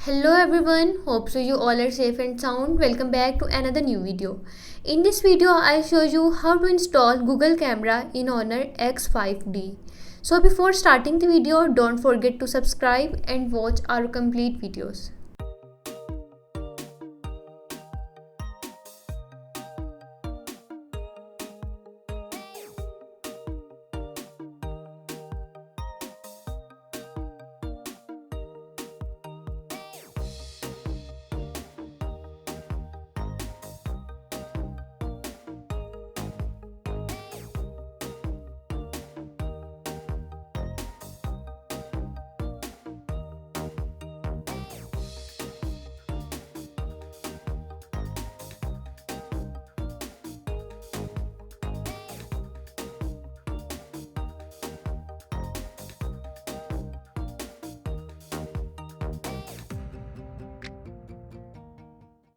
Hello everyone, hope so you all are safe and sound. Welcome back to another new video. In this video I'll show you how to install Google Camera in Honor X5D. So before starting the video, don't forget to subscribe and watch our complete videos.